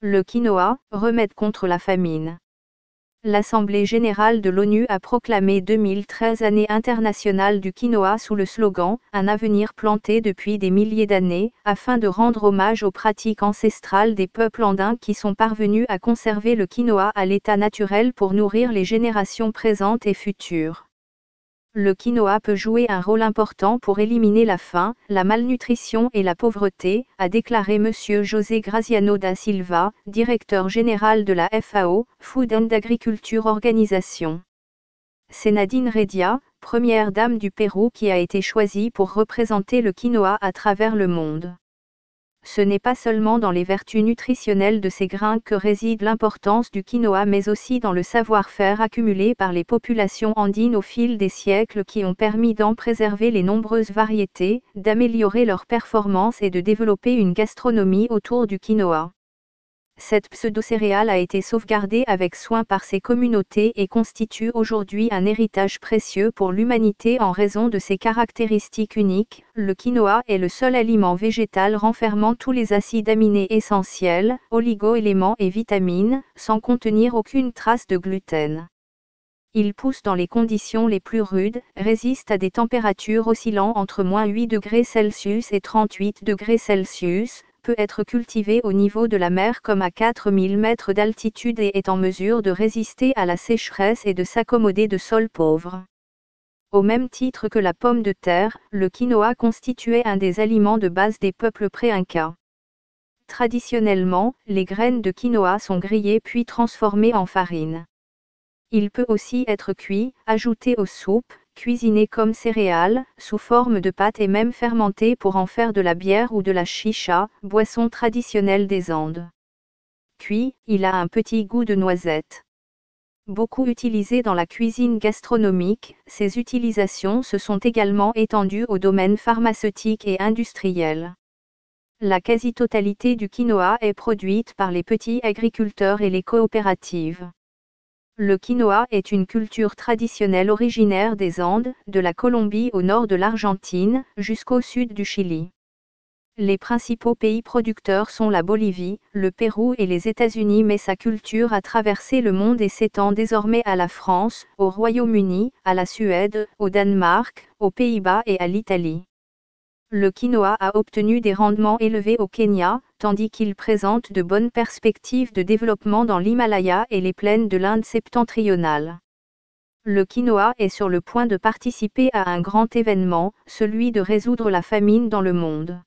Le quinoa, remède contre la famine. L'Assemblée générale de l'ONU a proclamé 2013 Année internationale du quinoa sous le slogan « Un avenir planté depuis des milliers d'années » afin de rendre hommage aux pratiques ancestrales des peuples andins qui sont parvenus à conserver le quinoa à l'état naturel pour nourrir les générations présentes et futures. Le quinoa peut jouer un rôle important pour éliminer la faim, la malnutrition et la pauvreté, a déclaré M. José Graziano da Silva, directeur général de la FAO, Food and Agriculture Organization. C'est Nadine Rédia, première dame du Pérou qui a été choisie pour représenter le quinoa à travers le monde. Ce n'est pas seulement dans les vertus nutritionnelles de ces grains que réside l'importance du quinoa mais aussi dans le savoir-faire accumulé par les populations andines au fil des siècles qui ont permis d'en préserver les nombreuses variétés, d'améliorer leurs performances et de développer une gastronomie autour du quinoa. Cette pseudo-céréale a été sauvegardée avec soin par ces communautés et constitue aujourd'hui un héritage précieux pour l'humanité en raison de ses caractéristiques uniques. Le quinoa est le seul aliment végétal renfermant tous les acides aminés essentiels, oligo-éléments et vitamines, sans contenir aucune trace de gluten. Il pousse dans les conditions les plus rudes, résiste à des températures oscillant entre -8 degrés Celsius et 38 degrés Celsius, peut être cultivé au niveau de la mer comme à 4000 mètres d'altitude et est en mesure de résister à la sécheresse et de s'accommoder de sols pauvres. Au même titre que la pomme de terre, le quinoa constituait un des aliments de base des peuples pré-incas. Traditionnellement, les graines de quinoa sont grillées puis transformées en farine. Il peut aussi être cuit, ajouté aux soupes, cuisiné comme céréale, sous forme de pâte et même fermenté pour en faire de la bière ou de la chicha, boisson traditionnelle des Andes. Cuit, il a un petit goût de noisette. Beaucoup utilisé dans la cuisine gastronomique, ces utilisations se sont également étendues au domaine pharmaceutique et industriel. La quasi-totalité du quinoa est produite par les petits agriculteurs et les coopératives. Le quinoa est une culture traditionnelle originaire des Andes, de la Colombie au nord de l'Argentine, jusqu'au sud du Chili. Les principaux pays producteurs sont la Bolivie, le Pérou et les États-Unis mais sa culture a traversé le monde et s'étend désormais à la France, au Royaume-Uni, à la Suède, au Danemark, aux Pays-Bas et à l'Italie. Le quinoa a obtenu des rendements élevés au Kenya, tandis qu'il présente de bonnes perspectives de développement dans l'Himalaya et les plaines de l'Inde septentrionale. Le quinoa est sur le point de participer à un grand événement, celui de résoudre la famine dans le monde.